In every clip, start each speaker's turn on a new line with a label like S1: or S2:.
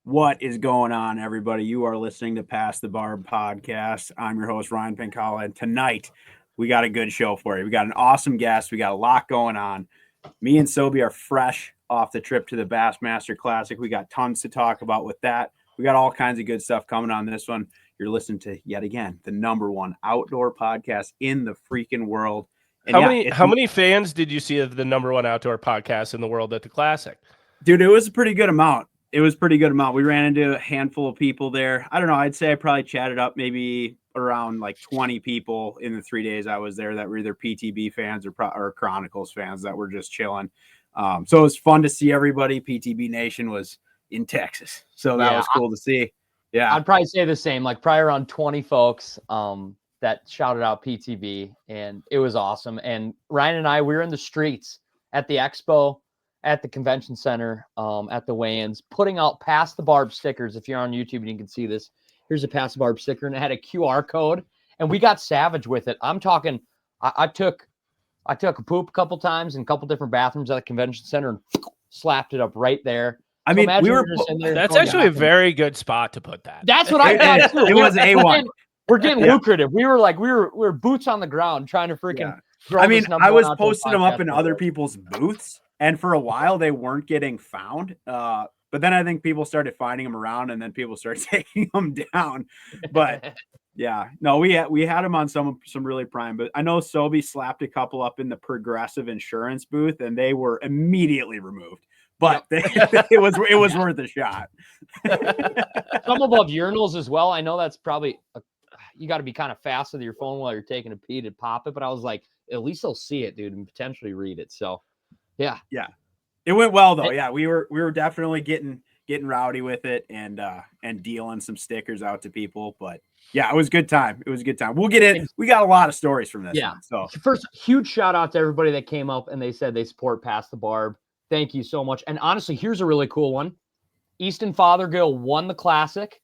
S1: What is going on, everybody? You are listening to Pass the Barb podcast. I'm your host, Ryan Pincala, and tonight we got a good show for you. We got an awesome guest. We got a lot going on. Me and Sobi are fresh off the trip to the Bassmaster Classic. We got tons to talk about with that. We got all kinds of good stuff coming on this one. You're listening to, yet again, the #1 outdoor podcast in the freaking world.
S2: And how many fans did you see of the #1 outdoor podcast in the world at the Classic?
S1: Dude, it was a pretty good amount. We ran into a handful of people there. I don't know. I'd say I probably chatted up maybe around like 20 people in the 3 days I was there that were either PTB fans or Chronicles fans that were just chilling. So it was fun to see everybody. PTB Nation was in Texas, so that was cool to see. Yeah,
S3: I'd probably say the same. Like probably around 20 folks that shouted out PTB, and it was awesome. And Ryan and I, we were in the streets at the Expo, at the convention center, at the weigh-ins, putting out Pass the Barb stickers. If you're on YouTube and you can see this, here's a Pass the Barb sticker, and it had a QR code, and we got savage with it. I'm talking, I took a poop a couple times in a couple different bathrooms at the convention center and we up right there.
S1: I mean,
S2: that's actually a very good spot to put that.
S3: That's what I thought too.
S1: It was A1.
S3: We're getting lucrative. We were boots on the ground trying to freaking.
S1: I mean, I was posting them up in other people's booths. And for a while, they weren't getting found. But then I think people started finding them around, and then people started taking them down. But yeah, no, we had them on some really prime. But I know Sobi slapped a couple up in the Progressive Insurance booth, and they were immediately removed. But it was worth a shot.
S3: Some above urinals as well. I know that's probably you got to be kind of fast with your phone while you're taking a pee to pop it. But I was like, at least they'll see it, dude, and potentially read it. So. Yeah.
S1: It went well though. Yeah, we were definitely getting rowdy with it and dealing some stickers out to people. But yeah, it was a good time. We'll get in. We got a lot of stories from this.
S3: Yeah.
S1: One, so
S3: first, huge shout out to everybody that came up and they said they support Pass the Barb. Thank you so much. And honestly, here's a really cool one. Easton Fothergill won the Classic.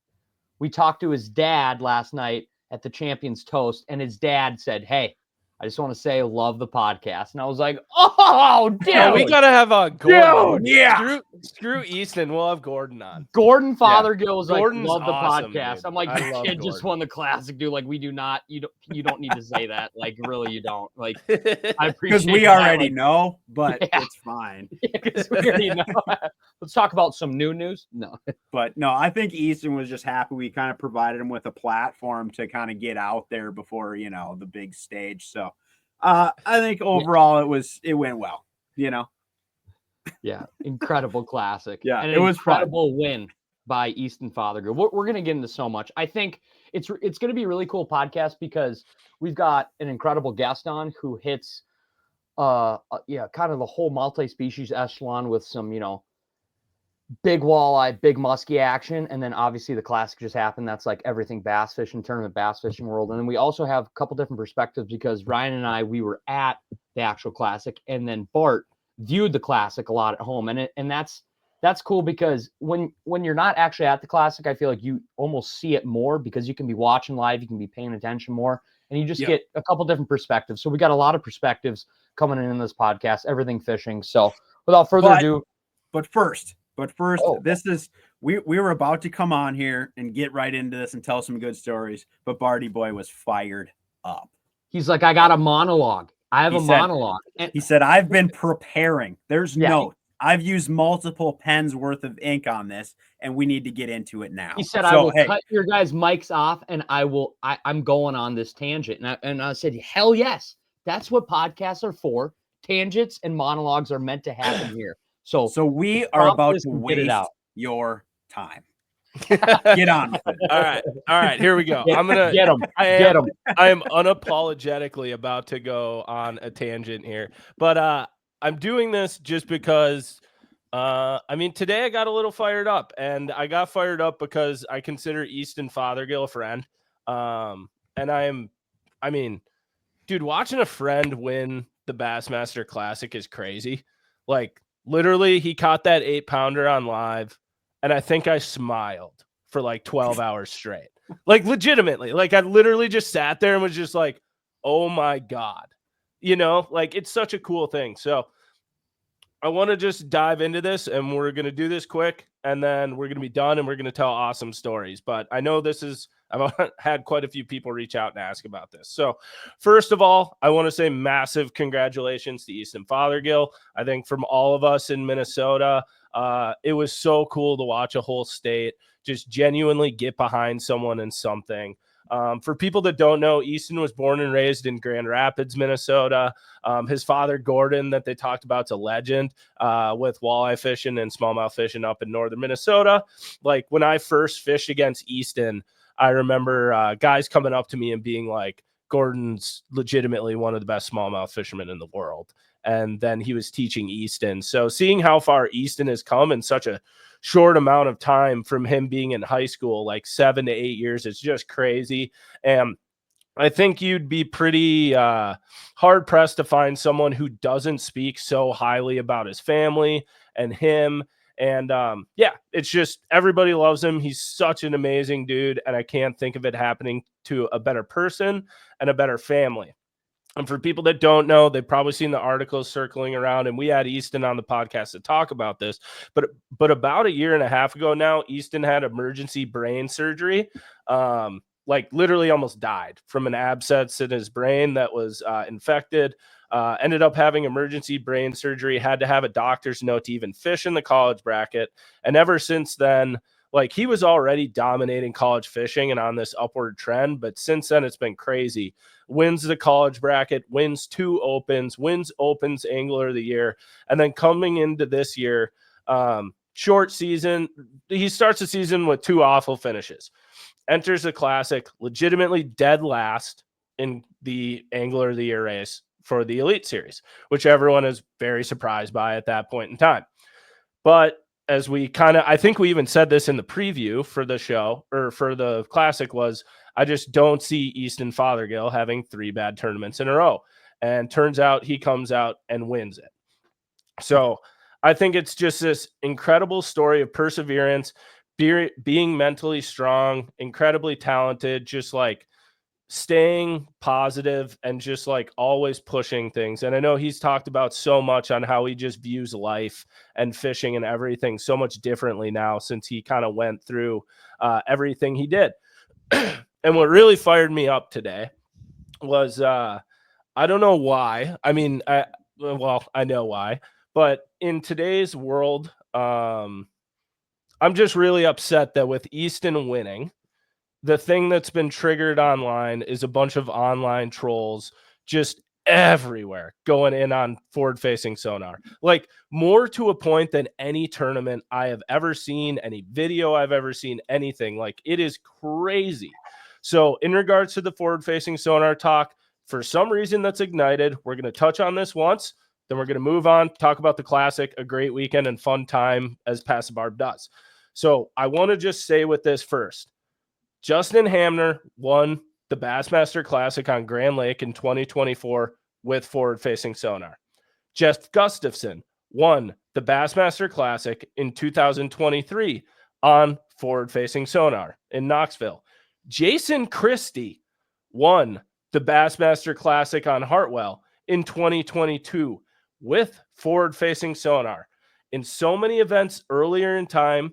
S3: We talked to his dad last night at the Champions Toast, and his dad said, "Hey, I just want to say, love the podcast." And I was like, oh, dude.
S2: Yeah, we got to have a Gordon.
S1: Dude, yeah.
S2: Screw Easton. We'll have Gordon on.
S3: Gordon Fothergill was like, love the
S2: awesome,
S3: podcast.
S2: Dude.
S3: I'm like, your kid just won the Classic, dude. Like, we do not, you don't need to say that. Like, really, you don't. Like, I appreciate
S1: because we already know, but it's fine.
S3: Because we already know. Let's talk about some new news. No.
S1: But no, I think Easton was just happy we kind of provided him with a platform to kind of get out there before, the big stage. So I think overall it went well,
S3: Yeah, incredible Classic.
S1: Yeah,
S3: and
S1: it was
S3: incredible win by Easton Fothergill. We're going to get into so much. I think it's going to be a really cool podcast because we've got an incredible guest on who hits kind of the whole multi-species echelon with some, big walleye, big muskie action. And then obviously the Classic just happened. That's like everything bass fishing, tournament bass fishing world. And then we also have a couple different perspectives because Ryan and I, we were at the actual Classic, and then Bart viewed the Classic a lot at home. And that's cool because when you're not actually at the Classic, I feel like you almost see it more because you can be watching live, you can be paying attention more, and you just get a couple different perspectives. So we got a lot of perspectives coming in this podcast, everything fishing. So without further ado.
S1: But first, this is we were about to come on here and get right into this and tell some good stories, but Barty Boy was fired up.
S3: He's like, I got a monologue. I have a monologue.
S1: He said, I've been preparing. There's notes. I've used multiple pens worth of ink on this, and we need to get into it now.
S3: He said, I will cut your guys' mics off, and I'm going on this tangent. And I said, hell yes. That's what podcasts are for. Tangents and monologues are meant to happen here. So
S1: we are about to waste your time. Get on with it.
S2: All right, here we go. I'm gonna
S3: get him.
S2: I am unapologetically about to go on a tangent here, but I'm doing this just because today I got a little fired up, and I got fired up because I consider Easton Fothergill a friend. And dude, watching a friend win the Bassmaster Classic is crazy. Like, literally, he caught that 8-pounder on live, and I think I smiled for like 12 hours straight. Like, legitimately. Like, I literally just sat there and was just like, oh my God. Like, it's such a cool thing. So I want to just dive into this, and we're going to do this quick, and then we're going to be done, and we're going to tell awesome stories. But I know I've had quite a few people reach out and ask about this. So first of all, I want to say massive congratulations to Easton Fothergill. I think from all of us in Minnesota, it was so cool to watch a whole state just genuinely get behind someone in something. For people that don't know, Easton was born and raised in Grand Rapids, Minnesota. His father, Gordon, that they talked about, is a legend with walleye fishing and smallmouth fishing up in northern Minnesota. Like when I first fished against Easton, I remember guys coming up to me and being like, Gordon's legitimately one of the best smallmouth fishermen in the world. And then he was teaching Easton. So seeing how far Easton has come in such a short amount of time from him being in high school, like 7 to 8 years, it's just crazy. And I think you'd be pretty hard pressed to find someone who doesn't speak so highly about his family and him. And yeah, it's just everybody loves him. He's such an amazing dude. And I can't think of it happening to a better person and a better family. And for people that don't know, they've probably seen the articles circling around, and we had Easton on the podcast to talk about this. But about a year and a half ago now, Easton had emergency brain surgery. Like literally almost died from an abscess in his brain that was infected. Ended up having emergency brain surgery, had to have a doctor's note to even fish in the college bracket. And ever since then, like he was already dominating college fishing and on this upward trend, but since then it's been crazy. Wins the college bracket, wins 2 opens, wins opens angler of the year. And then coming into this year, short season, he starts the season with 2 awful finishes. Enters the classic, legitimately dead last in the angler of the year race for the Elite Series, which everyone is very surprised by at that point in time. But as we I think we even said this in the preview for the show or for the classic, was I just don't see Easton Fothergill having 3 bad tournaments in a row. And turns out he comes out and wins it. So I think it's just this incredible story of perseverance, being mentally strong, incredibly talented, just like staying positive and just like always pushing things. And I know he's talked about so much on how he just views life and fishing and everything so much differently now since he kind of went through everything he did. And what really fired me up today was I don't know why. I mean, I know why, but in today's world, I'm just really upset that with Easton winning, the thing that's been triggered online is a bunch of online trolls just everywhere going in on forward-facing sonar. Like more to a point than any tournament I have ever seen, any video I've ever seen, anything. Like it is crazy. So in regards to the forward-facing sonar talk, for some reason that's ignited. We're going to touch on this once, then we're going to move on, talk about the classic, a great weekend and fun time as Pass the Barb does. So I want to just say with this first, Justin Hamner won the Bassmaster Classic on Grand Lake in 2024 with forward-facing sonar. Jeff Gustafson won the Bassmaster Classic in 2023 on forward-facing sonar in Knoxville. Jason Christie won the Bassmaster Classic on Hartwell in 2022 with forward-facing sonar. In so many events earlier in time,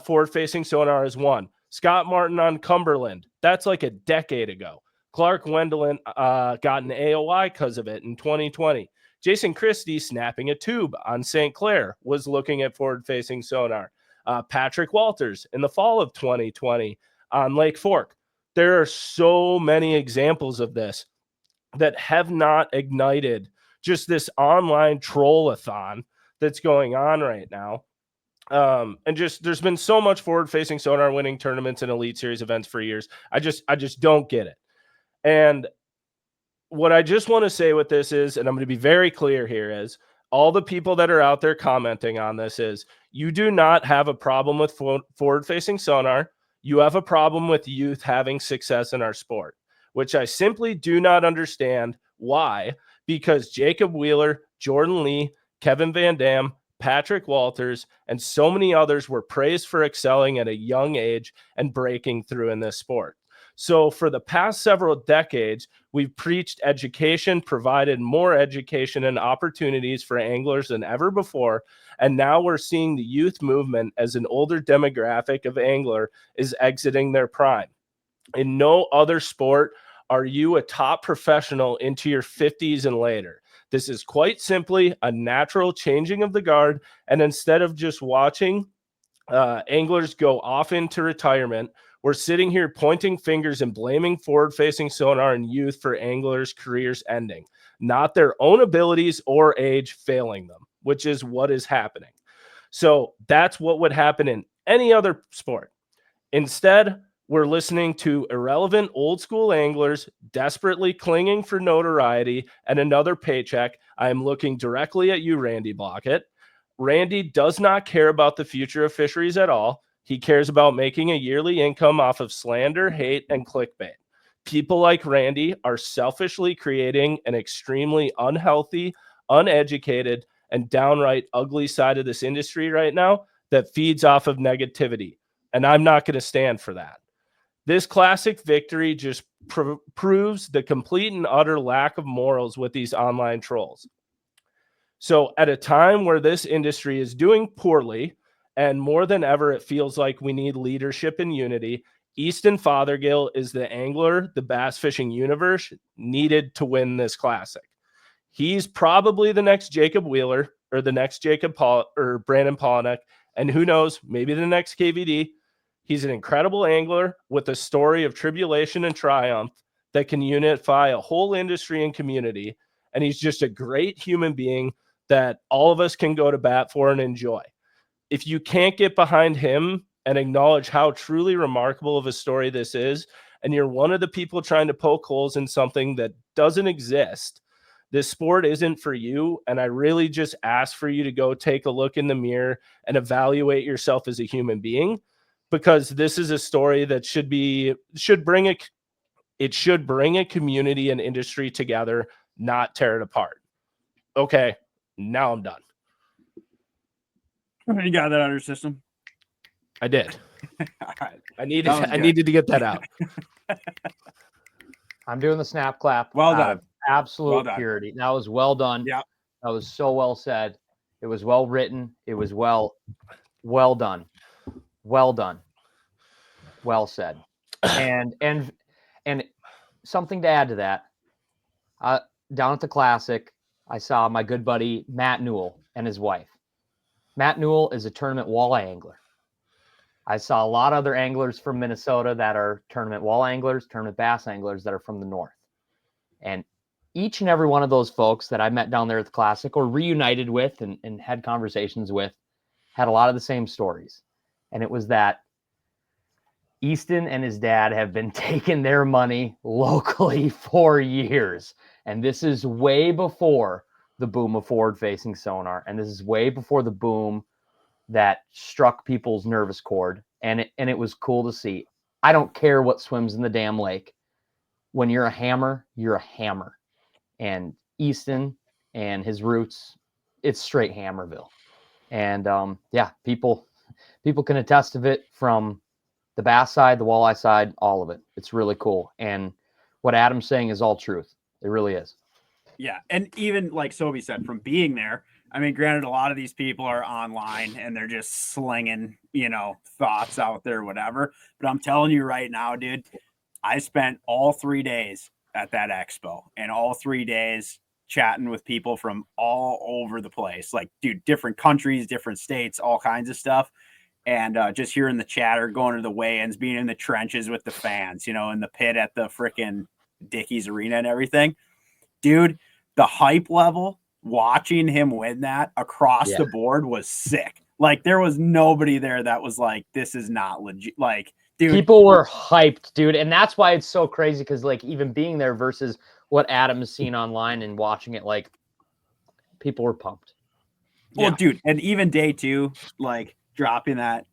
S2: forward-facing sonar has won. Scott Martin on Cumberland, that's like a decade ago. Clark Wendelin got an AOI because of it in 2020. Jason Christie snapping a tube on St. Clair was looking at forward-facing sonar. Patrick Walters in the fall of 2020 on Lake Fork. There are so many examples of this that have not ignited just this online troll-a-thon that's going on right now. And just there's been so much forward-facing sonar winning tournaments and Elite Series events for years. I just don't get it. And what I just want to say with this is, and I'm going to be very clear here, is all the people that are out there commenting on this is you do not have a problem with forward-facing sonar. You have a problem with youth having success in our sport, which I simply do not understand why, because Jacob Wheeler, Jordan Lee, Kevin Van Dam, Patrick Walters, and so many others were praised for excelling at a young age and breaking through in this sport. So for the past several decades, we've preached education, provided more education and opportunities for anglers than ever before. And now we're seeing the youth movement as an older demographic of angler is exiting their prime. In no other sport are you a top professional into your 50s and later. This is quite simply a natural changing of the guard. And instead of just watching anglers go off into retirement, we're sitting here pointing fingers and blaming forward-facing sonar and youth for anglers' careers ending, not their own abilities or age failing them, which is what is happening. So that's what would happen in any other sport. Instead, we're listening to irrelevant old school anglers desperately clinging for notoriety and another paycheck. I'm looking directly at you, Randy Blaukat. Randy does not care about the future of fisheries at all. He cares about making a yearly income off of slander, hate, and clickbait. People like Randy are selfishly creating an extremely unhealthy, uneducated, and downright ugly side of this industry right now that feeds off of negativity. And I'm not going to stand for that. This classic victory just proves the complete and utter lack of morals with these online trolls. So at a time where this industry is doing poorly, and more than ever, it feels like we need leadership and unity, Easton Fothergill is the angler the bass fishing universe needed to win this classic. He's probably the next Jacob Wheeler or the next or Brandon Polnick, and who knows, maybe the next KVD. He's an incredible angler with a story of tribulation and triumph that can unify a whole industry and community. And he's just a great human being that all of us can go to bat for and enjoy. If you can't get behind him and acknowledge how truly remarkable of a story this is, and you're one of the people trying to poke holes in something that doesn't exist, this sport isn't for you. And I really just ask for you to go take a look in the mirror and evaluate yourself as a human being, because this is a story that should bring a community and industry together, not tear it apart. Okay, now I'm done.
S1: You got that out of your system?
S2: I did.
S1: All right.
S2: I needed to get that out.
S3: I'm doing the snap clap.
S1: Well done.
S3: Absolute purity. That was well done.
S1: Yeah.
S3: That was so well said. It was well written. It was well done. Well done. Well said. And something to add to that. Down at the Classic, I saw my good buddy Matt Newell and his wife. Matt Newell is a tournament walleye angler. I saw a lot of other anglers from Minnesota that are tournament walleye anglers, tournament bass anglers that are from the north. And each and every one of those folks that I met down there at the Classic or reunited with and had conversations with had a lot of the same stories. And it was that Easton and his dad have been taking their money locally for years. And this is way before the boom of forward-facing sonar. And this is way before the boom that struck people's nervous chord. And it was cool to see. I don't care what swims in the damn lake. When you're a hammer, you're a hammer. And Easton and his roots, it's straight Hammerville. And people can attest to it from the bass side, the walleye side, all of it. It's really cool. And what Adam's saying is all truth. It really is.
S1: Yeah. And even like Sobe said, from being there, I mean, granted, a lot of these people are online and they're just slinging, thoughts out there, whatever. But I'm telling you right now, dude, I spent all 3 days at that expo and all 3 days chatting with people from all over the place. Like, dude, different countries, different states, all kinds of stuff. And just hearing the chatter, going to the weigh-ins, being in the trenches with the fans, in the pit at the freaking Dickies Arena and everything. Dude, the hype level watching him win that across the board was sick. Like, there was nobody there that was like, this is not legit. Like, dude,
S3: people were hyped, dude. And that's why it's so crazy. Cause like even being there versus what Adam has seen online and watching it, like people were pumped.
S1: Well, dude, and even day 2, like dropping that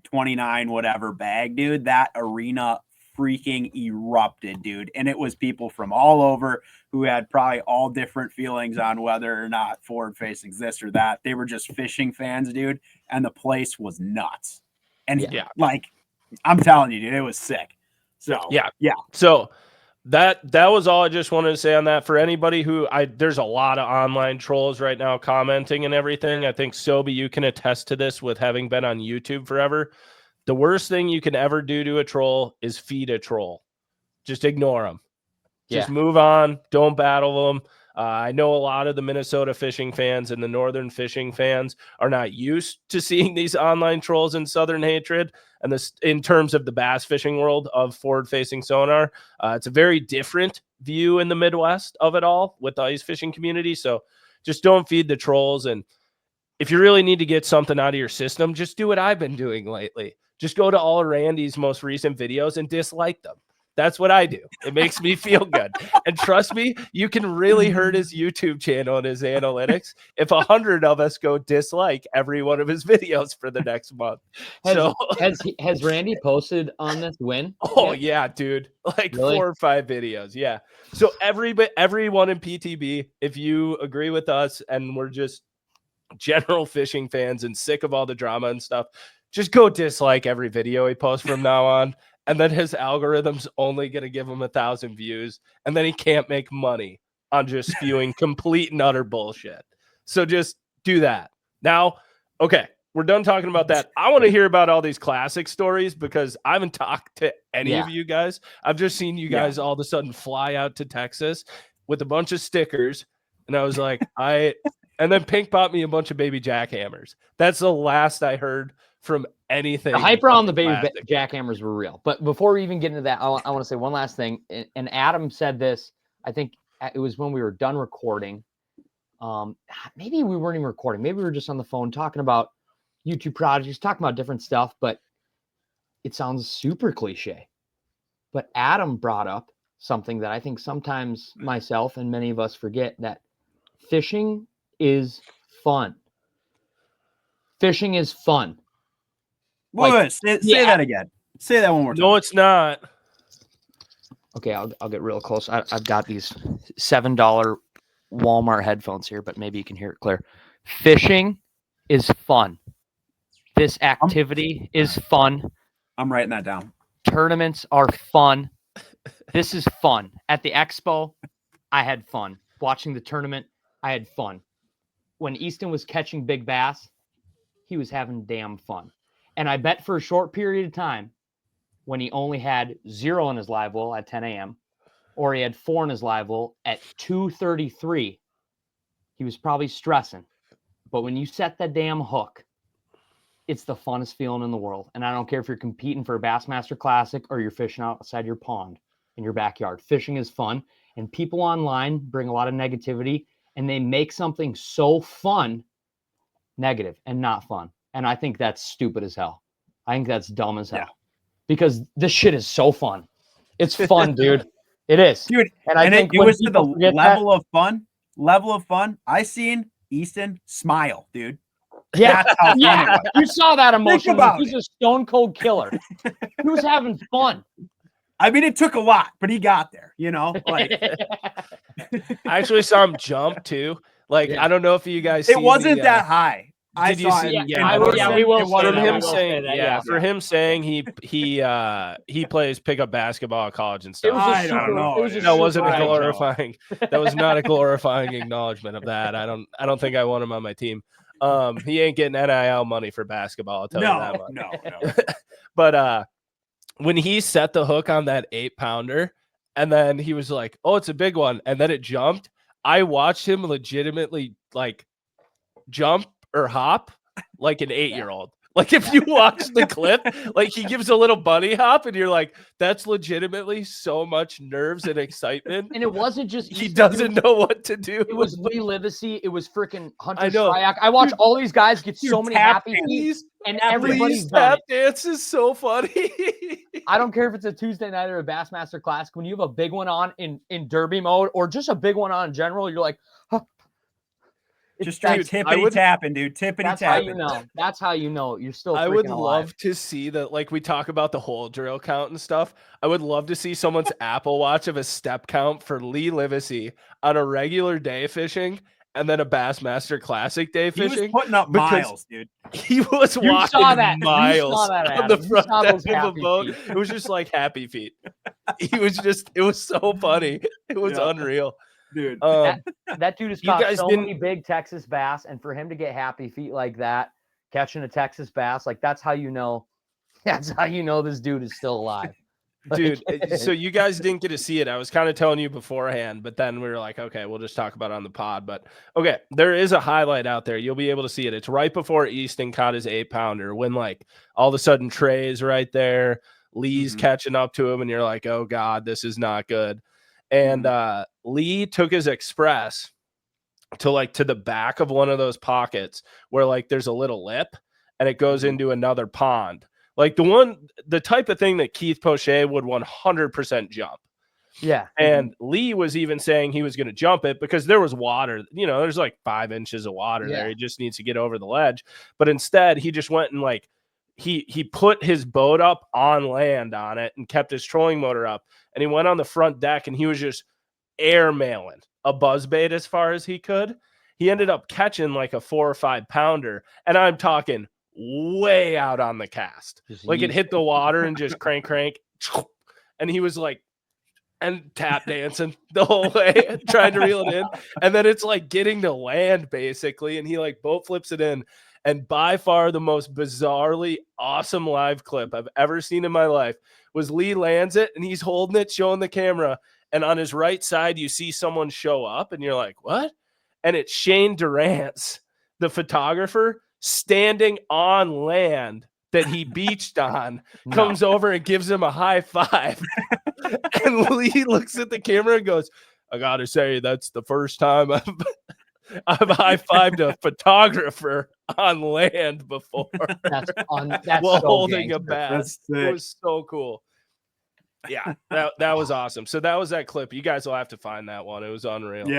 S1: 29 whatever bag, dude, that arena freaking erupted, dude. And it was people from all over who had probably all different feelings on whether or not forward facing this or that. They were just fishing fans, dude. And the place was nuts. And like, I'm telling you, dude, it was sick. So
S2: yeah.
S1: yeah.
S2: So that was all I just wanted to say on that. For anybody who there's a lot of online trolls right now commenting and everything. I think Sobi, you can attest to this with having been on YouTube forever. The worst thing you can ever do to a troll is feed a troll. Just ignore them. Just move on. Don't battle them. I know a lot of the Minnesota fishing fans and the northern fishing fans are not used to seeing these online trolls and southern hatred. And this, in terms of the bass fishing world of forward-facing sonar, it's a very different view in the Midwest of it all with the ice fishing community. So just don't feed the trolls. And if you really need to get something out of your system, just do what I've been doing lately. Just go to all Randy's most recent videos and dislike them. That's what I do. It makes me feel good. And trust me, you can really hurt his YouTube channel and his analytics if 100 of us go dislike every one of his videos for the next month.
S3: Has Randy posted on this win?
S2: Oh yeah, dude. Like really? 4 or 5 videos. Yeah. So everyone in PTB, if you agree with us and we're just general fishing fans and sick of all the drama and stuff, just go dislike every video he posts from now on. And then his algorithm's only going to give him 1,000 views. And then he can't make money on just spewing complete and utter bullshit. So just do that. Now, okay, we're done talking about that. I want to hear about all these classic stories because I haven't talked to any of you guys. I've just seen you guys all of a sudden fly out to Texas with a bunch of stickers. And I was like, and then Pink bought me a bunch of baby jackhammers. That's the last I heard from anything.
S3: The hype around the baby jackhammers were real. But before we even get into that, I want to say one last thing. And Adam said this, I think it was when we were done recording. Maybe we weren't even recording. Maybe we were just on the phone talking about YouTube projects, talking about different stuff, but it sounds super cliche. But Adam brought up something that I think sometimes myself and many of us forget, that fishing is fun. Fishing is fun.
S1: Wait, say that again. Say that one more time.
S2: No, it's not.
S3: Okay, I'll get real close. I've got these $7 Walmart headphones here, but maybe you can hear it clear. Fishing is fun. This activity is fun.
S1: I'm writing that down.
S3: Tournaments are fun. This is fun. At the Expo, I had fun. Watching the tournament, I had fun. When Easton was catching big bass, he was having damn fun. And I bet for a short period of time, when he only had 0 in his live well at 10 a.m., or he had 4 in his live well at 2:33, he was probably stressing. But when you set that damn hook, it's the funnest feeling in the world. And I don't care if you're competing for a Bassmaster Classic or you're fishing outside your pond in your backyard. Fishing is fun. And people online bring a lot of negativity, and they make something so fun negative and not fun. And I think that's stupid as hell. I think that's dumb as hell because this shit is so fun. It's fun, dude. It is.
S1: Dude, and I think it was to the level of fun. I seen Easton smile, dude.
S3: Yeah. You saw that emotion. He's a stone cold killer. He was having fun.
S1: I mean, it took a lot, but he got there, like
S2: I actually saw him jump too. Like, I don't know if you guys
S1: it wasn't that high.
S2: Did you see?
S3: We will.
S2: For him saying he plays pickup basketball at college and stuff.
S1: I don't know.
S2: That wasn't a glorifying. That was not a glorifying acknowledgement of that. I don't think I want him on my team. He ain't getting NIL money for basketball. I'll tell you that much.
S1: No.
S2: But when he set the hook on that 8-pounder, and then he was like, "Oh, it's a big one," and then it jumped. I watched him legitimately like jump or hop like an 8-year-old. Like if you watch the clip, like he gives a little bunny hop and you're like, that's legitimately so much nerves and excitement.
S3: And it wasn't just
S2: he doesn't know what to do.
S3: It was Lee Livesey. It was freaking Hunter Shryack. I watch all these guys get so many happy feet, and everybody's
S2: tap dance is so funny.
S3: I don't care if it's a Tuesday night or a Bassmaster Classic. When you have a big one on in derby mode or just a big one on in general, you're like, huh.
S1: Just tippity tapping, dude. Tippity
S3: tapping. How you know. That's how you know you're still.
S2: I would love
S3: alive.
S2: to see that. Like we talk about the hole drill count and stuff. I would love to see someone's Apple Watch of a step count for Lee Livesey on a regular day fishing, and then a Bassmaster Classic day
S1: He was
S2: fishing.
S1: putting up
S2: because
S1: miles, dude.
S2: He was
S3: You
S2: walking
S3: saw that. You
S2: miles
S3: saw that,
S2: on the
S3: Adam. You
S2: front
S3: saw
S2: deck
S3: those
S2: of a
S3: happy
S2: boat.
S3: feet.
S2: It was just like happy feet. It was so funny. It was
S1: Yeah.
S2: unreal.
S1: Dude.
S3: That dude has
S2: You
S3: caught
S2: guys
S3: so
S2: didn't-
S3: many big Texas bass, and for him to get happy feet like that, catching a Texas bass, like that's how you know this dude is still alive.
S2: Dude, so you guys didn't get to see it. I was kind of telling you beforehand, but then we were like, okay, we'll just talk about it on the pod. But okay, there is a highlight out there. You'll be able to see it. It's right before Easton caught his 8-pounder when like all of a sudden Trey's right there, Lee's catching up to him, and you're like, oh God, this is not good. And Lee took his Express to the back of one of those pockets where like there's a little lip and it goes into another pond. Like the type of thing that Keith Poche would 100% jump.
S3: Yeah.
S2: And Lee was even saying he was going to jump it because there was water, there's like 5 inches of water there. He just needs to get over the ledge. But instead he just went and like, he put his boat up on land on it and kept his trolling motor up. And he went on the front deck and he was just airmailing a buzzbait as far as he could. He ended up catching like a 4 or 5 pounder. And I'm talking way out on the cast. Like it hit the water and just crank. And he was like, and tap dancing the whole way, trying to reel it in. And then it's like getting to land basically. And he like boat flips it in. And by far the most bizarrely awesome live clip I've ever seen in my life was Lee lands it and he's holding it, showing the camera. And on his right side, you see someone show up and you're like, what? And it's Shane Durant's, the photographer, standing on land that he beached on, comes over and gives him a high five. And Lee looks at the camera and goes, I got to say, that's the first time I've high-fived a photographer on land before.
S3: That's
S2: while
S3: so
S2: holding
S3: gangster.
S2: a bass. It was so cool. Yeah, that was awesome. So that was that clip. You guys will have to find that one. It was unreal.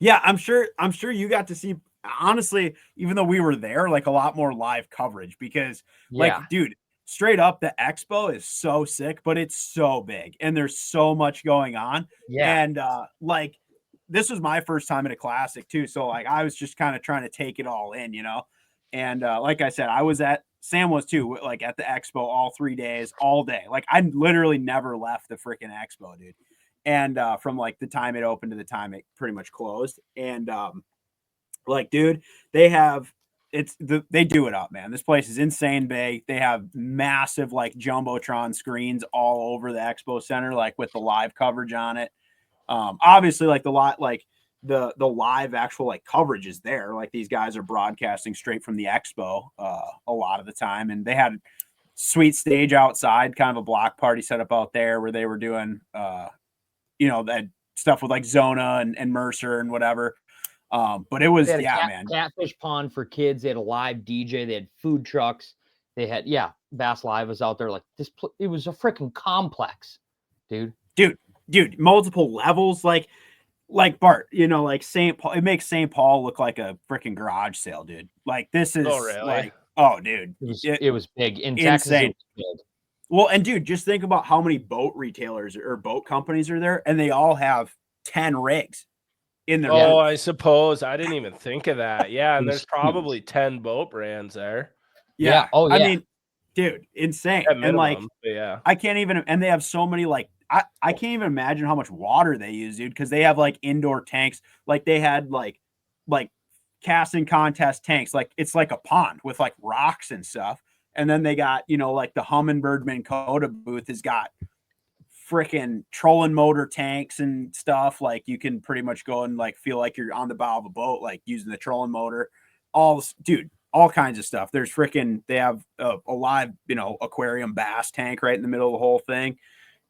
S1: Yeah, I'm sure you got to see, honestly, even though we were there, like a lot more live coverage because like, dude, straight up the Expo is so sick, but it's so big and there's so much going on. And like this was my first time at a classic too. So like I was just kind of trying to take it all in, And like I said, I was Sam was too, like at the Expo all 3 days, all day. Like I literally never left the freaking Expo, dude. And from like the time it opened to the time it pretty much closed. And like, dude, they do it up, man. This place is insane big. They have massive like jumbotron screens all over the Expo Center, like with the live coverage on it. Obviously, like the live actual like coverage is there. Like these guys are broadcasting straight from the Expo a lot of the time, and they had sweet stage outside, kind of a block party set up out there where they were doing that stuff with like Zona and Mercer and whatever. But it was man.
S3: Catfish pond for kids. They had a live DJ. They had food trucks. They had Bass Live was out there. Like this, it was a freaking complex, dude.
S1: Dude, multiple levels. Like Bart, like St. Paul. It makes St. Paul look like a freaking garage sale, dude. Like this is like, dude,
S3: it was big in Texas. It was big.
S1: Well, and dude, just think about how many boat retailers or boat companies are there, and they all have 10 rigs in their.
S2: Oh, I suppose I didn't even think of that. Yeah, and there's probably 10 boat brands there.
S1: Yeah.
S3: Oh, yeah.
S1: I mean, dude, insane.
S2: Minimum,
S1: and like, I can't even. And they have so many like. I can't even imagine how much water they use, dude, because they have like indoor tanks. Like they had like casting contest tanks. Like it's like a pond with like rocks and stuff. And then they got, like the Humminbird Minn Kota booth has got freaking trolling motor tanks and stuff. Like you can pretty much go and like feel like you're on the bow of a boat, like using the trolling motor. All kinds of stuff. There's they have a live, aquarium bass tank right in the middle of the whole thing.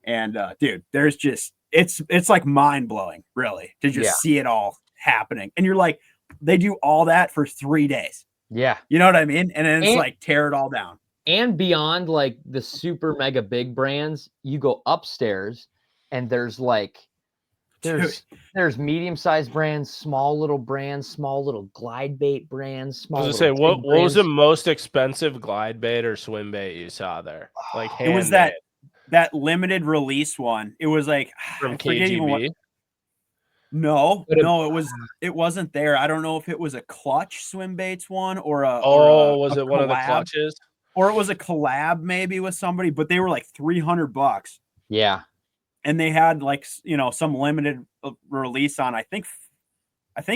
S1: And dude, there's just it's like mind blowing, really, to just see it all happening. And you're like, they do all that for 3 days.
S3: Yeah.
S1: You know what I mean? And then it's like tear it all down.
S3: And beyond like the super mega big brands, you go upstairs and there's medium-sized brands, small little glide bait brands,
S2: I was gonna say, what was the most expensive glide bait or swim bait you saw there? Like
S1: it was that limited release one. It was like
S2: from KGB.
S1: No,
S3: But
S1: it wasn't there. I don't know if it was a Clutch Swim Baits one or a
S2: Was it one of the clutches?
S1: Or it was a collab maybe with somebody, but they were like $300.
S3: yeah.
S1: And they had like, some limited release on, I think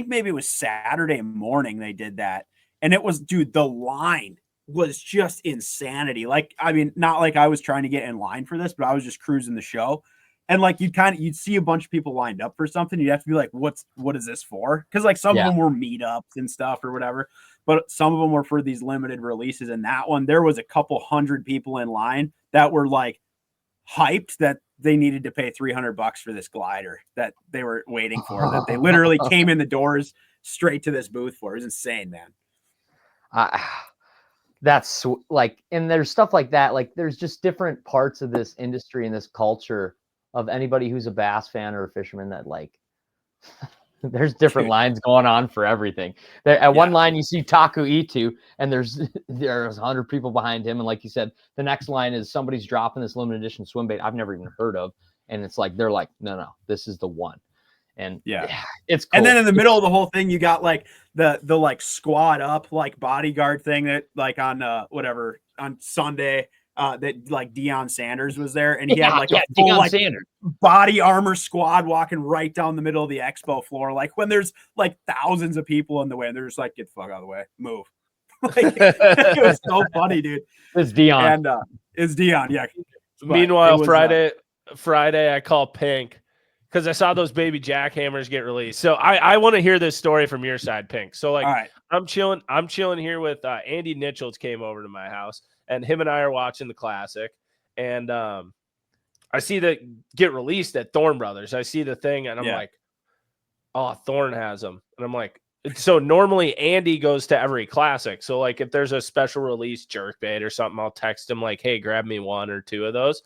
S1: maybe it was Saturday morning they did that. And it was, dude, the line was just insanity. Like, I mean, not like I was trying to get in line for this, but I was just cruising the show. And like you'd see a bunch of people lined up for something. You'd have to be like, what is this for? Because like some of them were meetups and stuff or whatever, but some of them were for these limited releases. And that one, there was a couple hundred people in line that were like hyped that they needed to pay $300 for this glider that they were waiting for, that they literally came in the doors straight to this booth for. It was insane, man.
S3: That's like, and there's stuff like that. Like there's just different parts of this industry and this culture of anybody who's a bass fan or a fisherman that like, there's different lines going on for everything. At one line you see Taku Itu and there's 100 people behind him. And like you said, the next line is somebody's dropping this limited edition swim bait I've never even heard of. And it's like, they're like, no, this is the one. And it's cool.
S1: And then in the middle of the whole thing, you got like the like squad up, like bodyguard thing that like on on Sunday, that like Deion Sanders was there, and he had like a full like body armor squad walking right down the middle of the expo floor. Like when there's like thousands of people in the way, and they're just like, get the fuck out of the way, move. Like, it was so funny, dude.
S3: It's Deion.
S1: And it's Deion, yeah.
S2: Meanwhile, Friday, I call Pink because I saw those baby jackhammers get released. So I want to hear this story from your side, Pink. So like, right. I'm chilling here with Andy Nichols came over to my house, and him and I are watching the Classic, and I see that get released at Thorn Brothers. I see the thing, and I'm like, oh, Thorn has them, and I'm like, so normally Andy goes to every Classic. So like, if there's a special release jerkbait or something, I'll text him like, hey, grab me 1 or 2 of those.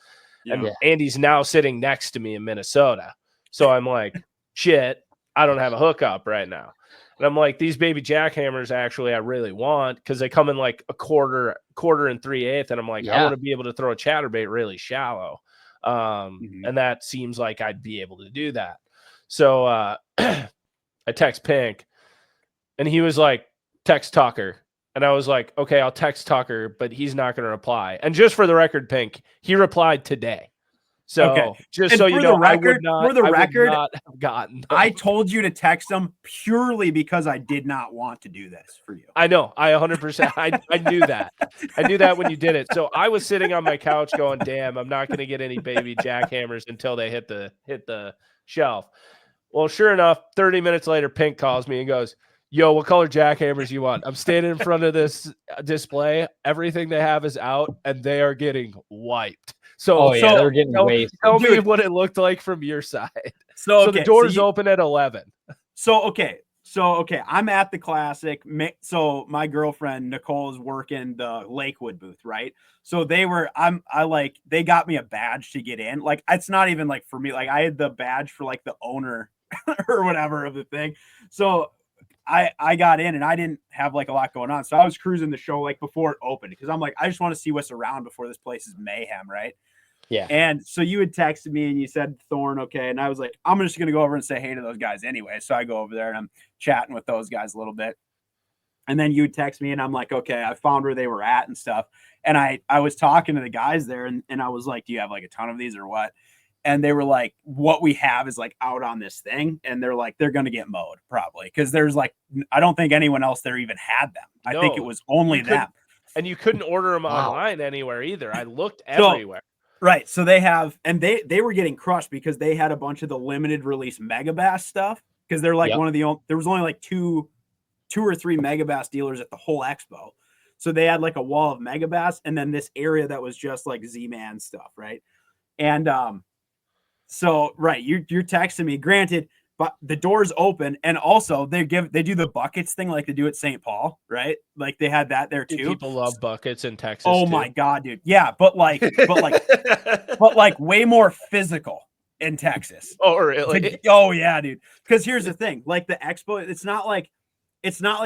S2: And Andy's now sitting next to me in Minnesota. So I'm like, shit, I don't have a hookup right now. And I'm like, these baby jackhammers actually I really want because they come in like a quarter and 3/8. And I'm like, I want to be able to throw a chatterbait really shallow. And that seems like I'd be able to do that. So I text Pink and he was like, text Tucker. And I was like, okay, I'll text Tucker, but he's not going to reply. And just for the record, Pink, he replied today. So just so you know, I would not have gotten them.
S1: I told you to text him purely because I did not want to do this for you.
S2: I know. I 100%. I knew that. I knew that when you did it. So I was sitting on my couch going, damn, I'm not going to get any baby jackhammers until they hit the shelf. Well, sure enough, 30 minutes later, Pink calls me and goes, yo, what color jackhammers you want? I'm standing in front of this display. Everything they have is out, and they are getting wiped. So,
S3: they're getting wasted.
S2: Tell me what it looked like from your side. So the doors open at 11.
S1: So I'm at the Classic. So my girlfriend Nicole is working the Lakewood booth, right? So they got me a badge to get in. Like, it's not even like for me. Like, I had the badge for like the owner or whatever of the thing. So I got in and I didn't have like a lot going on. So I was cruising the show like before it opened because I'm like, I just want to see what's around before this place is mayhem, right?
S3: Yeah.
S1: And so you had texted me and you said Thorn, okay. And I was like, I'm just going to go over and say hey to those guys anyway. So I go over there and I'm chatting with those guys a little bit. And then you would text me and I'm like, okay, I found where they were at and stuff. And I was talking to the guys there and I was like, do you have like a ton of these or what? And they were like, what we have is like out on this thing. And they're like, they're going to get mowed probably. Cause there's like, I don't think anyone else there even had them. I think it was only them.
S2: And you couldn't order them online anywhere either. I looked everywhere.
S1: Right. So they have, and they were getting crushed because they had a bunch of the limited release Megabass stuff. Cause they're like there was only like two or three Megabass dealers at the whole expo. So they had like a wall of Megabass and then this area that was just like Z-Man stuff. Right. And, so, right. You're texting me, granted, but the doors open. And also they do the buckets thing. Like they do at St. Paul, right? Like they had that there too.
S2: People love buckets in Texas.
S1: Oh my God, dude. Yeah. But like way more physical in Texas.
S2: Oh, really?
S1: Oh yeah, dude. Cause here's the thing, like the expo, it's not like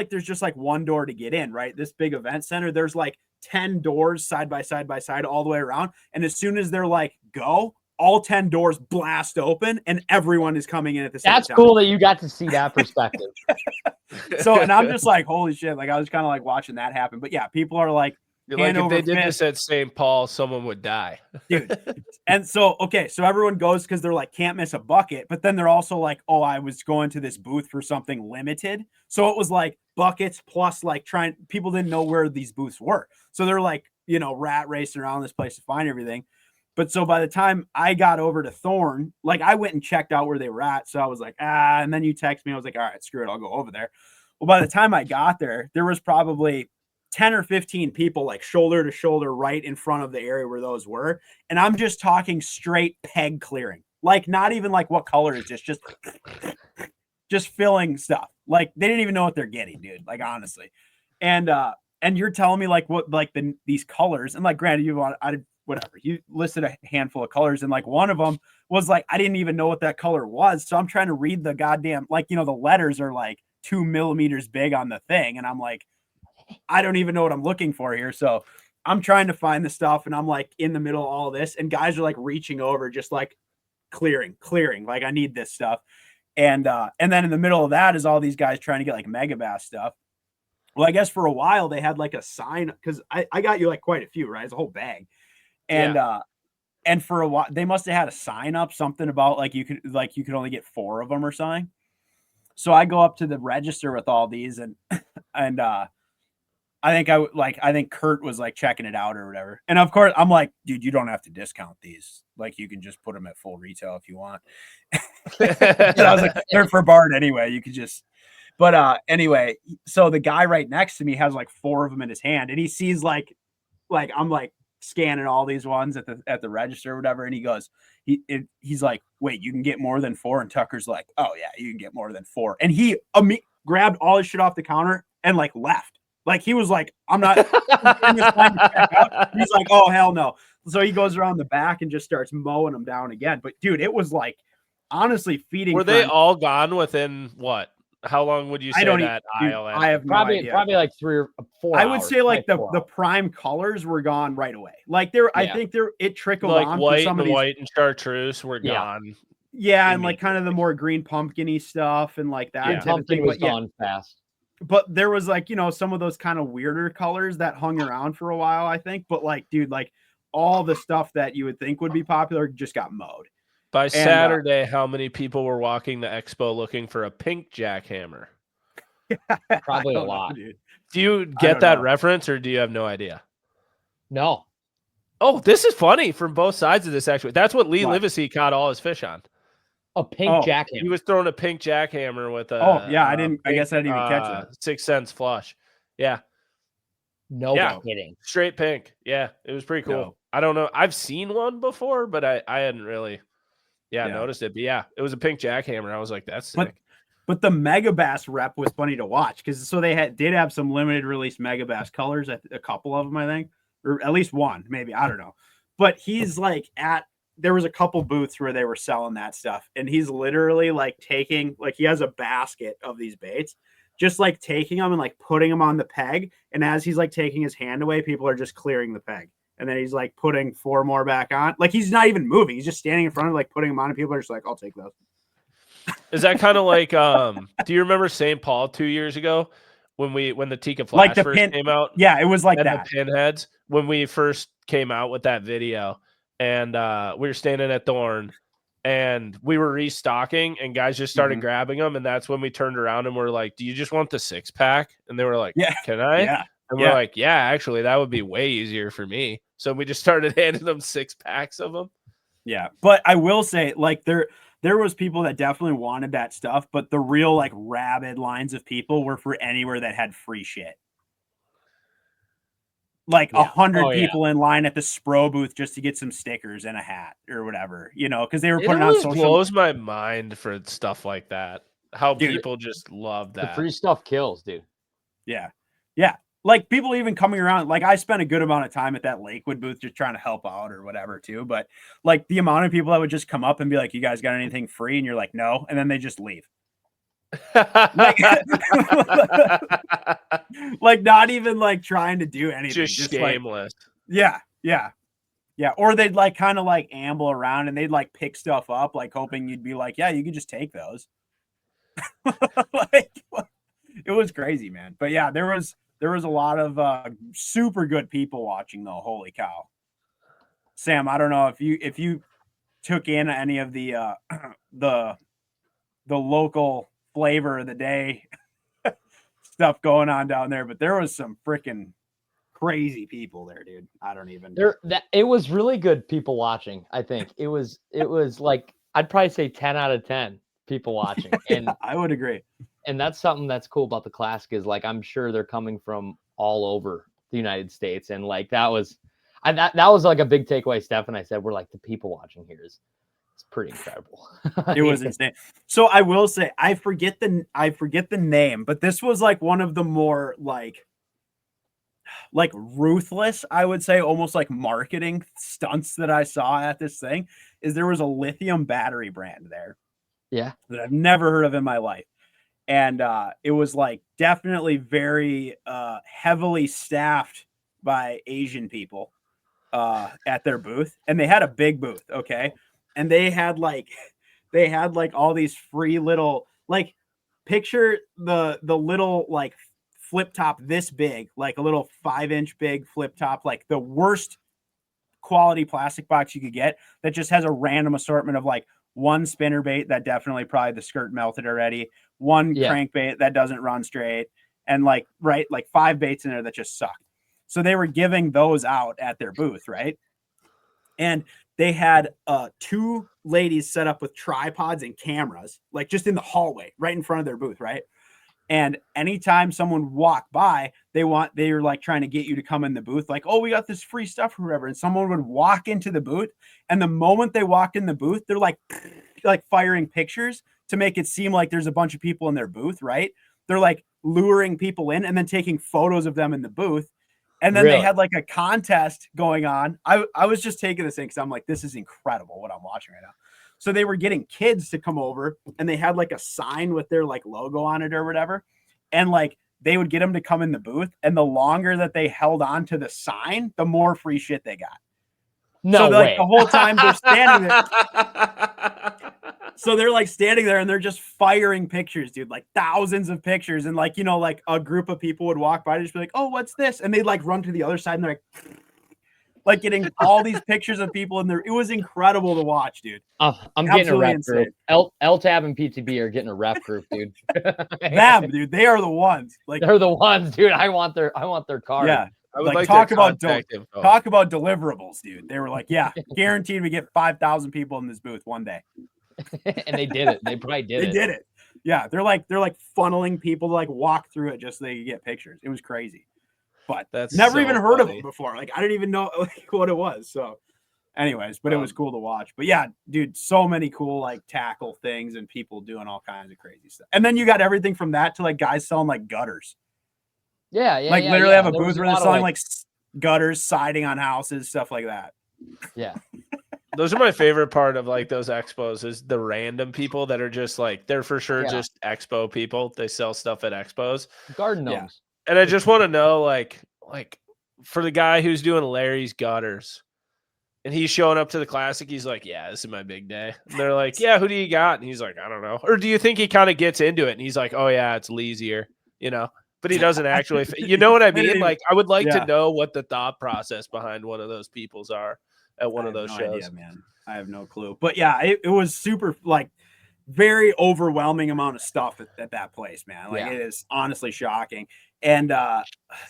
S1: there's just like one door to get in, right? This big event center, there's like 10 doors side by side all the way around. And as soon as they're like, go, all 10 doors blast open and everyone is coming in at the same time.
S3: That's cool that you got to see that perspective.
S1: So, and I'm just like, holy shit. Like I was kind of like watching that happen. But yeah, people are like,
S2: like if they did this at St. Paul, someone would die.
S1: Dude. And so, okay, so everyone goes because they're like, can't miss a bucket. But then they're also like, oh, I was going to this booth for something limited. So it was like buckets plus like people didn't know where these booths were. So they're like, you know, rat racing around this place to find everything. But so by the time I got over to Thorn, like I went and checked out where they were at. So I was like, and then you text me. I was like, all right, screw it. I'll go over there. Well, by the time I got there, there was probably 10 or 15 people like shoulder to shoulder right in front of the area where those were. And I'm just talking straight peg clearing, like not even like what color is this, just filling stuff. Like they didn't even know what they're getting, dude. Like honestly. And you're telling me like what, like these colors and like, granted whatever, you listed a handful of colors and like one of them was like, I didn't even know what that color was. So I'm trying to read the goddamn, like, you know, the letters are like 2 millimeters big on the thing. And I'm like, I don't even know what I'm looking for here. So I'm trying to find the stuff and I'm like in the middle of all this and guys are like reaching over, just like clearing. Like I need this stuff. And then in the middle of that is all these guys trying to get like Megabass stuff. Well, I guess for a while they had like a sign because I got you like quite a few, right? It's a whole bag. And for a while they must have had a sign up, something about like you could only get 4 of them or something. So I go up to the register with all these and I think Kurt was like checking it out or whatever. And of course I'm like, dude, you don't have to discount these. Like you can just put them at full retail if you want. I was like, they're for Bart anyway. You could just, but anyway, so the guy right next to me has like 4 of them in his hand and he sees like I'm like scanning all these ones at the register or whatever. And he goes, he's like, wait, you can get more than 4. And Tucker's like, oh yeah, you can get more than 4. And he grabbed all his shit off the counter and like left. Like he was like, I'm not in this line to check out. He's like, oh hell no. So he goes around the back and just starts mowing them down again. But dude, it was like honestly feeding.
S2: Were they all gone within what? How long would you say that aisle?
S1: I have
S3: probably
S1: no idea.
S3: like 3 or 4
S1: I would
S3: hours,
S1: say like the prime colors were gone right away. Like I think it trickled
S2: like
S1: on
S2: white
S1: for some
S2: and
S1: of these.
S2: White and chartreuse were gone.
S1: Yeah, and like kind of the more green pumpkin-y stuff and like that.
S3: Yeah. Pumpkin was gone fast.
S1: But there was like, you know, some of those kind of weirder colors that hung around for a while, I think. But like, dude, like all the stuff that you would think would be popular just got mowed.
S2: By Saturday, how many people were walking the Expo looking for a pink jackhammer?
S3: Probably a lot.
S1: Dude.
S2: Do you get that reference or do you have no idea?
S3: No.
S2: Oh, this is funny from both sides of this, actually. That's what Lee Livesey caught all his fish on.
S3: A pink jackhammer.
S2: He was throwing a pink jackhammer with a.
S1: I guess I didn't even catch that.
S2: 6 cents flush. Yeah.
S3: No kidding.
S2: Straight pink. Yeah. It was pretty cool. No. I don't know. I've seen one before, but I hadn't really noticed it. But yeah, it was a pink jackhammer. I was like, that's sick.
S1: But the Megabass rep was funny to watch because they did have some limited release Megabass colors, a couple of them, I think, or at least one, maybe, I don't know. But he's like there was a couple booths where they were selling that stuff, and he's literally like taking, like he has a basket of these baits, just like taking them and like putting them on the peg. And as he's like taking his hand away, people are just clearing the peg. And then he's like putting 4 more back on. Like he's not even moving. He's just standing in front of like putting them on, and people are just like, I'll take those.
S2: Is that kind of like, do you remember St. Paul 2 years ago when the Tika Flash
S1: like
S2: first came out?
S1: Yeah, it was like that.
S2: The pinheads, when we first came out with that video, and we were standing at Thorn and we were restocking and guys just started grabbing them. And that's when we turned around and we're like, do you just want the 6-pack? And they were like, yeah, can I?
S1: Yeah.
S2: And we're like, yeah, actually that would be way easier for me. So we just started handing them 6-packs of them.
S1: Yeah. But I will say, like, there was people that definitely wanted that stuff, but the real like rabid lines of people were for anywhere that had free shit. Like 100 people in line at the Spro booth just to get some stickers and a hat or whatever, you know, because they were putting on social.
S2: It blows my mind for stuff like that. How people just love that.
S3: The free stuff kills, dude.
S1: Yeah. Yeah. Like people even coming around, like I spent a good amount of time at that Lakewood booth just trying to help out or whatever too. But like the amount of people that would just come up and be like, you guys got anything free? And you're like, no. And then they just leave. like not even like trying to do anything.
S2: Just shameless.
S1: Like, yeah. Yeah, or they'd like kind of like amble around and they'd like pick stuff up, like hoping you'd be like, yeah, you could just take those. Like, it was crazy, man. But yeah, there was a lot of super good people watching though. Holy cow. Sam, I don't know if you took in any of the the local flavor of the day stuff going on down there, but there was some freaking crazy people there, dude. I don't even.
S3: It was really good people watching. I think it was like I'd probably say 10 out of 10 people watching, and
S1: yeah, I would agree.
S3: And that's something that's cool about the Classic is like I'm sure they're coming from all over the United States, and like that was like a big takeaway. Steph and I said we're like the people watching here is it's pretty incredible.
S1: It was insane. So I will say I forget the name, but this was like one of the more like ruthless, I would say, almost like marketing stunts that I saw at this thing. Is there was a lithium battery brand there,
S3: yeah,
S1: that I've never heard of in my life, and it was like definitely very heavily staffed by Asian people at their booth, and they had a big booth, okay, and they had like all these free little like picture the little like flip top this big, like a little 5-inch big flip top, like the worst quality plastic box you could get that just has a random assortment of like one spinner bait that definitely probably the skirt melted already, one crankbait that doesn't run straight, and like 5 baits in there that just suck. So they were giving those out at their booth, right? And they had 2 ladies set up with tripods and cameras, like just in the hallway, right in front of their booth, right? And anytime someone walked by, they were like trying to get you to come in the booth, like, oh, we got this free stuff or whatever. And someone would walk into the booth, and the moment they walked in the booth, they're like firing pictures to make it seem like there's a bunch of people in their booth, right? They're like luring people in and then taking photos of them in the booth. And then they had like a contest going on. I was just taking this in because I'm like, this is incredible what I'm watching right now. So they were getting kids to come over, and they had like a sign with their like logo on it or whatever. And like they would get them to come in the booth, and the longer that they held on to the sign, the more free shit they got.
S3: No
S1: so
S3: way.
S1: Like the whole time they're standing there. So they're like standing there and they're just firing pictures, dude, like thousands of pictures. And like, you know, like a group of people would walk by and just be like, oh, what's this? And they'd like run to the other side and they're like getting all these pictures of people in there. It was incredible to watch, dude.
S3: I'm getting a rep group. L-Tab and PTB are getting a rep group, dude.
S1: Them, dude, they are the ones. Like
S3: they're the ones, dude. I want their card.
S1: Yeah.
S2: I would like
S1: talk about deliverables, dude. They were like, yeah, guaranteed we get 5,000 people in this booth one day.
S3: And they did it. They probably did it.
S1: They did it. Yeah, they're like funneling people to like walk through it just so they could get pictures. It was crazy. But that's never even heard of it before. Like I didn't even know like what it was. So anyways, but it was cool to watch. But yeah, dude, so many cool like tackle things and people doing all kinds of crazy stuff. And then you got everything from that to like guys selling like gutters.
S3: Yeah.
S1: Like literally have a booth where they're selling like gutters, siding on houses, stuff like that.
S3: Yeah.
S2: Those are my favorite part of like those expos is the random people that are just like, they're for sure just expo people. They sell stuff at expos.
S3: Garden gnomes.
S2: Yeah. And I just want to know, like for the guy who's doing Larry's gutters and he's showing up to the Classic, he's like, yeah, this is my big day. And they're like, yeah, who do you got? And he's like, I don't know. Or do you think he kind of gets into it and he's like, oh yeah, it's Leesier, you know, but he doesn't actually, you know what I mean? Like I would like to know what the thought process behind one of those people's are at one of those shows.
S1: Idea, man. I have no clue. But yeah, it was super like very overwhelming amount of stuff at that place, man. Like it is honestly shocking. And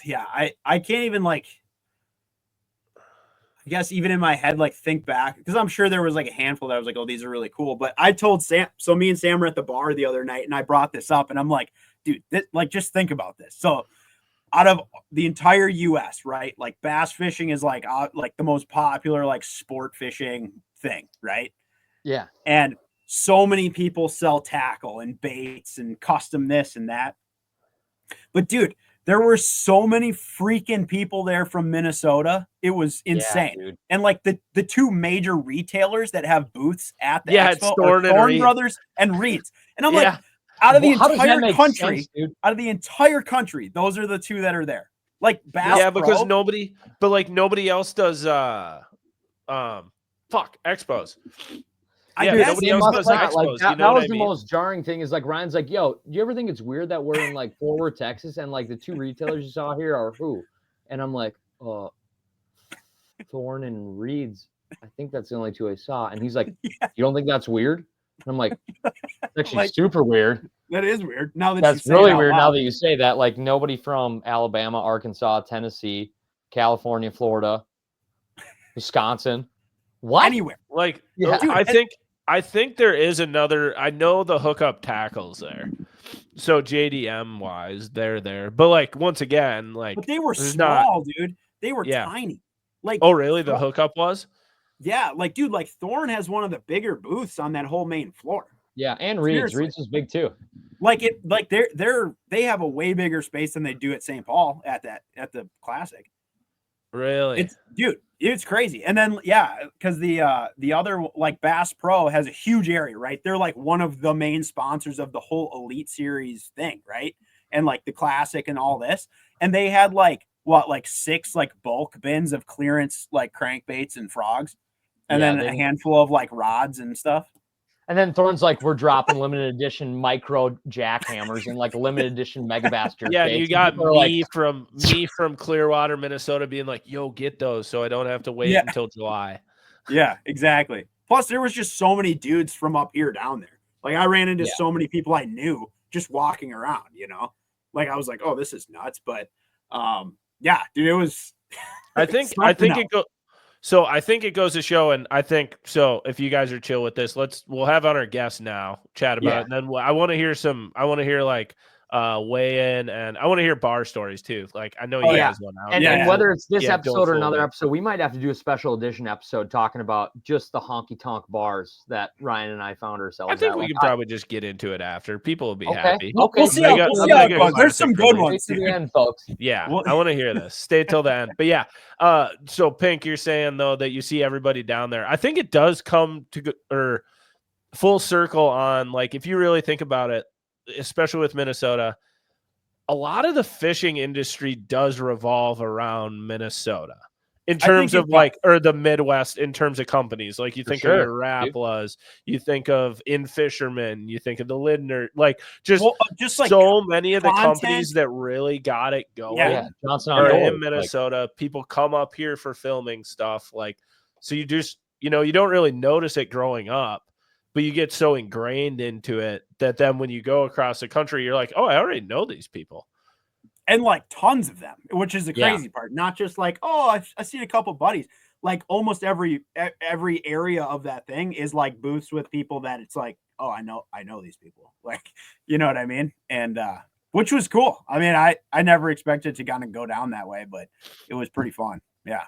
S1: yeah, I can't even like, I guess even in my head, like think back, because I'm sure there was like a handful that I was like, oh, these are really cool. But I told Sam, so me and Sam were at the bar the other night and I brought this up and I'm like, dude, like just think about this. So out of the entire US, right? Like bass fishing is like the most popular like sport fishing thing, right?
S3: Yeah.
S1: And so many people sell tackle and baits and custom this and that. But dude, there were so many freaking people there from Minnesota. It was insane.
S3: Yeah,
S1: and like the 2 major retailers that have booths at the Expo
S2: are
S1: Thorn Brothers and Reed's. And I'm like, out of the entire country, those are the 2 that are there. Like Bass Pro.
S2: because nobody else does Expos.
S1: I
S2: Yeah,
S1: guess
S2: nobody
S3: They
S2: else
S3: must
S2: does
S3: not, like,
S2: Expos.
S3: that,
S2: You know
S3: that
S2: what
S3: was
S2: I
S3: the
S2: mean?
S3: most jarring thing is like Ryan's like, yo, do you ever think it's weird that we're in like Fort Worth, Texas, and like the two retailers you saw here are who? And I'm like, Thorn and Reed's. I think that's the only two I saw. And he's like,
S1: Yeah.
S3: you don't think that's weird? And I'm like, it's actually
S1: Like,
S3: super weird.
S1: that is weird. Now that you
S3: That's
S1: say
S3: really
S1: it out
S3: weird now
S1: loud.
S3: that you say that. Like nobody from Alabama, Arkansas, Tennessee, California, Florida, Wisconsin. What?
S1: Anywhere.
S2: Like,
S3: Yeah.
S1: Dude,
S2: I think there is another. I know the hookup tackles there. So JDM wise, they're there. But like once again, like
S1: but they were
S2: there's not.
S1: small, dude. They were
S2: Yeah.
S1: tiny. Like,
S2: Oh, really? The hookup was?
S1: yeah, like, dude, like Thorn has one of the bigger booths on that whole main floor.
S3: Yeah, and Reed's.
S1: Seriously.
S3: Reed's is big too.
S1: Like they have a way bigger space than they do at St. Paul at the Classic.
S2: Really?
S1: It's crazy. And then because the other like Bass Pro has a huge area, right? They're like one of the main sponsors of the whole Elite Series thing, right? And like the Classic and all this. And they had like 6 like bulk bins of clearance like crankbaits and frogs, and
S3: Yeah,
S1: then a handful of like rods and stuff.
S3: And then Thorn's like, we're dropping limited edition micro jackhammers and like limited edition Megabass jerk
S2: Yeah,
S3: baits.
S2: you got
S3: people are
S2: me
S3: like,
S2: from Clearwater, Minnesota, being like, "Yo, get those," so I don't have to wait until July.
S1: Yeah, exactly. Plus, there was just so many dudes from up here down there. Like I ran into so many people I knew just walking around. You know, like I was like, "Oh, this is nuts." But yeah, dude, it was.
S2: I think it goes. So I think it goes to show, and I think so. If you guys are chill with this, we'll have on our guests now chat about it. And then I want to hear like weigh in, and I want to hear bar stories too. Like I know you guys want out.
S3: And whether it's this episode or another
S2: me.
S3: episode, we might have to do a special edition episode talking about just the honky tonk bars that Ryan and I found ourselves.
S2: I think
S3: at.
S2: we can probably just get into it after. People will be happy.
S3: Okay,
S1: we'll see how it goes. There's some good ones
S3: to the end, folks.
S2: Yeah, I want to hear this. Stay till the end. But yeah, so Pink, you're saying though that you see everybody down there. I think it does come to full circle on like if you really think about it, especially with Minnesota. A lot of the fishing industry does revolve around Minnesota in terms of or the Midwest in terms of companies. Like you think of your Raplas, you think of In Fisherman, you think of the Lindner, like just like so many of the companies that really got it going are in Minnesota. People come up here for filming stuff. Like, so you just, you don't really notice it growing up. But you get so ingrained into it that then when you go across the country, you're like, oh, I already know these people.
S1: And like tons of them, which is the crazy part. Not just like, oh, I've seen a couple buddies. Like almost every area of that thing is like booths with people that it's like, oh, I know these people. Like, you know what I mean? And which was cool. I mean, I never expected to kind of go down that way, but it was pretty fun. Yeah.